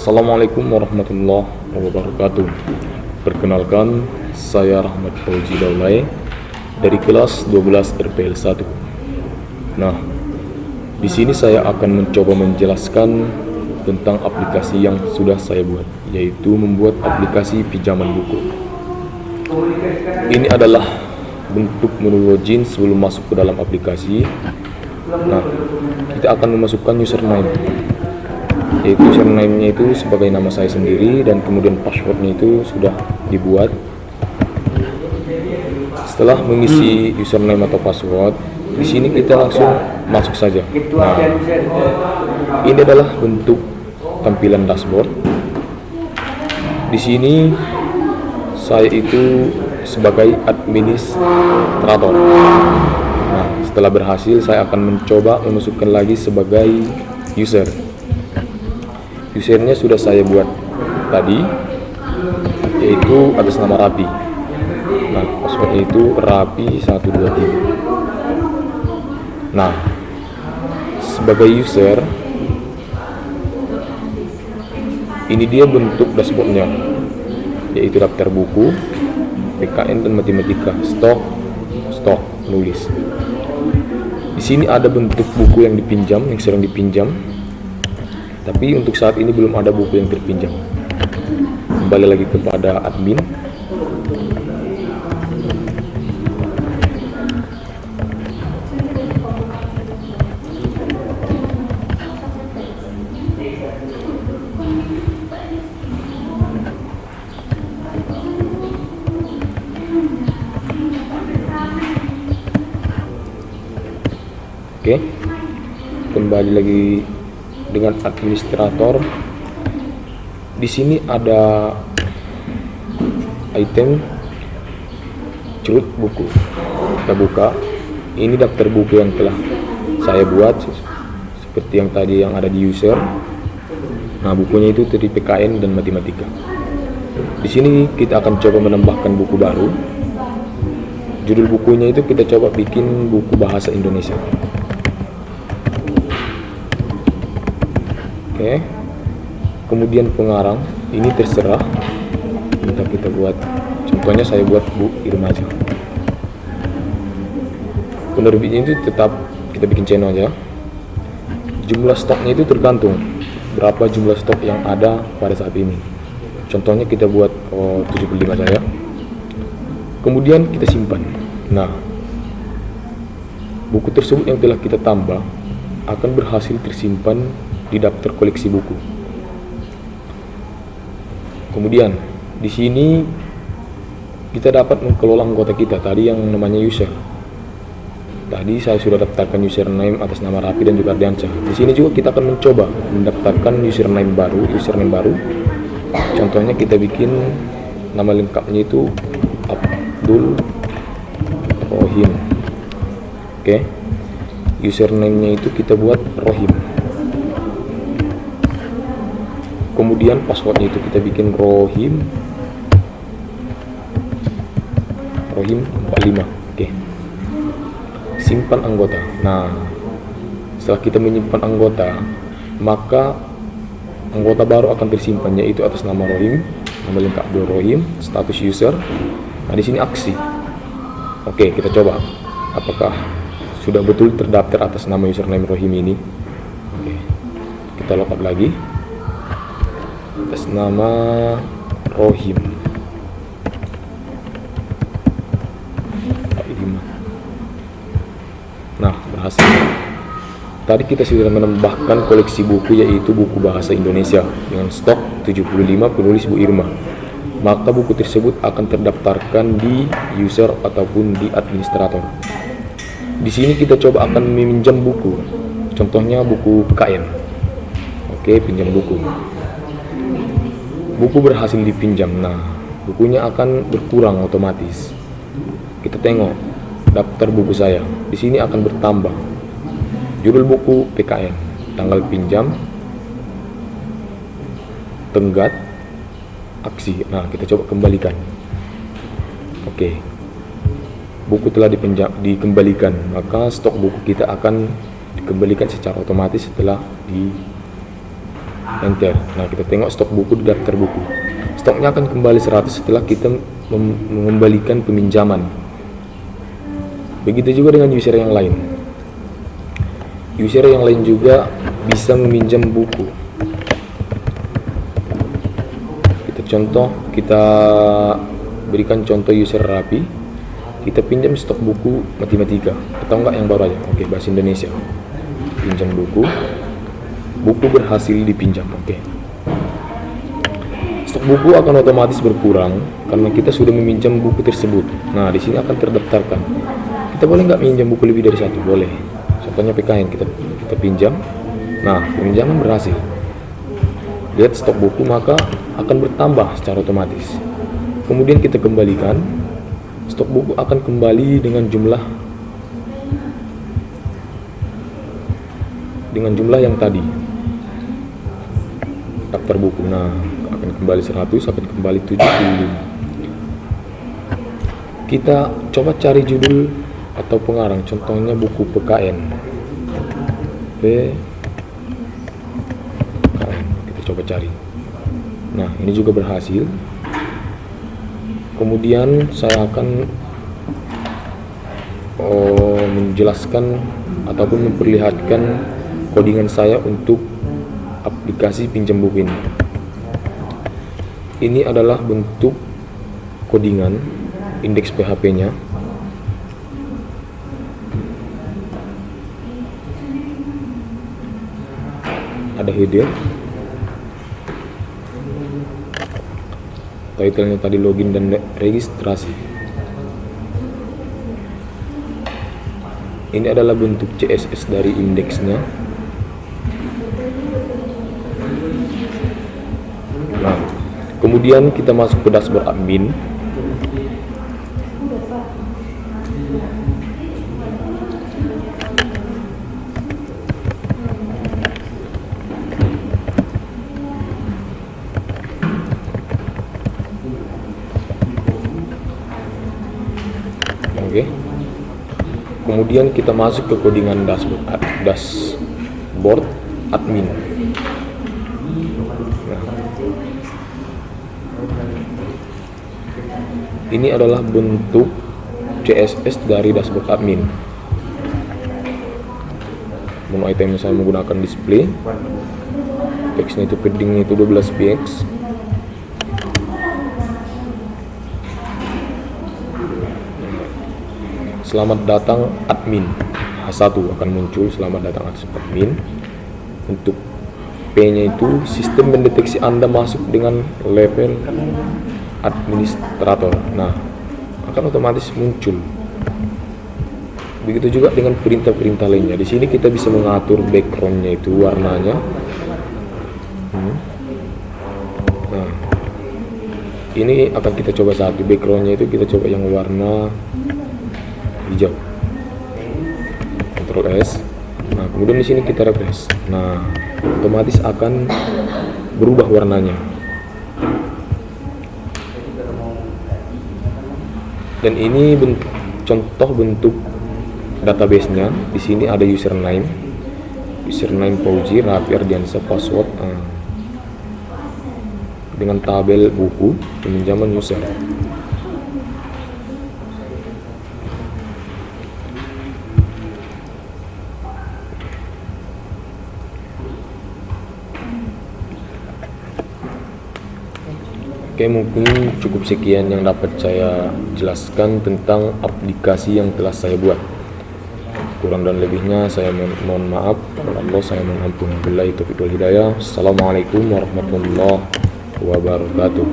Assalamualaikum warahmatullahi wabarakatuh. Perkenalkan, saya Rahmat Fauzi Daulay dari kelas 12 RPL 1. Nah, di sini saya akan mencoba menjelaskan tentang aplikasi yang sudah saya buat, yaitu membuat aplikasi pinjaman buku. Ini adalah bentuk menu login sebelum masuk ke dalam aplikasi. Nah, kita akan memasukkan username, yaitu username-nya itu sebagai nama saya sendiri, dan kemudian password-nya itu sudah dibuat. Setelah mengisi username atau password, di sini kita langsung masuk saja. Nah, ini adalah bentuk tampilan dashboard. Di sini saya itu sebagai administrator. Nah, setelah berhasil, saya akan mencoba memasukkan lagi sebagai user. Usernya sudah saya buat tadi, yaitu atas nama Rapi. Nah, passwordnya itu Rapi123. Nah, sebagai user, ini dia bentuk dashboardnya, yaitu daftar buku, PKN dan matematika, stok, nulis. Di sini ada bentuk buku yang dipinjam, yang sering dipinjam. Tapi untuk saat ini belum ada buku yang terpinjam. Kembali lagi kepada admin. Oke, kembali lagi dengan administrator. Di sini ada item cerut buku. Kita buka. Ini daftar buku yang telah saya buat, seperti yang tadi yang ada di user. Nah, bukunya itu dari PKN dan matematika. Di sini kita akan coba menambahkan buku baru. Judul bukunya itu kita coba bikin buku bahasa Indonesia. Oke, kemudian pengarang, ini terserah minta kita buat. Contohnya saya buat Bu Irma aja. Penerbitnya itu tetap kita bikin channel aja. Jumlah stoknya itu tergantung berapa jumlah stok yang ada pada saat ini. Contohnya kita buat 75 saja. Kemudian kita simpan. Nah, buku tersebut yang telah kita tambah akan berhasil tersimpan di daftar koleksi buku. Kemudian di sini kita dapat mengelola anggota kita tadi yang namanya user. Tadi saya sudah daftarkan username atas nama Rapi dan juga Ardiansyah. Di sini juga kita akan mencoba mendaftarkan username baru. Contohnya kita bikin nama lengkapnya itu Abdul Rohim. Oke. Username-nya itu kita buat Rohim. Kemudian passwordnya itu kita bikin Rohim 45. Oke. Simpan anggota. Nah, setelah kita menyimpan anggota, maka anggota baru akan tersimpan, yaitu atas nama Rohim, nama lengkap Abdul Rohim, status user. Nah, di sini aksi. Oke, kita coba apakah sudah betul terdaftar atas nama username Rohim ini. Oke. Kita logout lagi atas nama Rohim. Nah, berhasil. Tadi kita sudah menambahkan koleksi buku, yaitu buku bahasa Indonesia dengan stok 75, penulis Bu Irma. Maka buku tersebut akan terdaftarkan di user ataupun di administrator. Di sini kita coba akan meminjam buku. Contohnya buku KN. Oke, pinjam buku. Buku berhasil dipinjam. Nah, bukunya akan berkurang otomatis. Kita tengok daftar buku saya. Di sini akan bertambah. Judul buku PKN, tanggal pinjam, tenggat, aksi. Nah, kita coba kembalikan. Oke. Buku telah dikembalikan, maka stok buku kita akan dikembalikan secara otomatis setelah enter. Nah, kita tengok stok buku di daftar buku. Stoknya akan kembali 100 setelah kita mengembalikan peminjaman. Begitu juga dengan user yang lain. User yang lain juga bisa meminjam buku. Kita berikan contoh user Rapi. Kita pinjam stok buku matematika atau enggak yang baru aja. Oke, bahasa Indonesia. Pinjam buku. Buku berhasil dipinjam. Oke. Stok buku akan otomatis berkurang karena kita sudah meminjam buku tersebut. Nah, di sini akan terdaftarkan. Kita boleh nggak minjam buku lebih dari satu? Boleh. Contohnya PKN kita pinjam. Nah, peminjaman berhasil. Lihat stok buku maka akan bertambah secara otomatis. Kemudian kita kembalikan. Stok buku akan kembali dengan jumlah yang tadi. Daftar buku. Nah, akan kembali 100, akan kembali 75. Kita coba cari judul atau pengarang, contohnya buku PKN. Kita coba cari. Nah, ini juga berhasil. Kemudian saya akan menjelaskan ataupun memperlihatkan codingan saya untuk aplikasi pinjam buku ini. Ini adalah bentuk codingan indeks PHP-nya. Ada header. Title-nya tadi login dan registrasi. Ini adalah bentuk CSS dari indeksnya. Nah, kemudian kita masuk ke dashboard admin. Oke. Kemudian kita masuk ke codingan dashboard admin. Nah, ini adalah bentuk CSS dari dashboard admin. Menu item saya menggunakan display. Teksnya itu paddingnya itu 12 px. Selamat datang admin. H1 akan muncul selamat datang admin. Untuk P-nya itu sistem mendeteksi Anda masuk dengan level administrator. Nah, akan otomatis muncul. Begitu juga dengan perintah-perintah lainnya. Di sini kita bisa mengatur backgroundnya itu warnanya. Nah, ini akan kita coba satu. Backgroundnya itu kita coba yang warna hijau. Ctrl S. Nah, kemudian di sini kita refresh. Nah, otomatis akan berubah warnanya. Dan ini contoh bentuk database-nya. Di sini ada username Fauzi, Rapi Ardiansa, password dengan tabel buku peminjaman user. Oke, mungkin cukup sekian yang dapat saya jelaskan tentang aplikasi yang telah saya buat. Kurang dan lebihnya saya mohon maaf. Allah saya mohon ampun. Billahi taufiq wal hidayah. Assalamualaikum warahmatullahi wabarakatuh.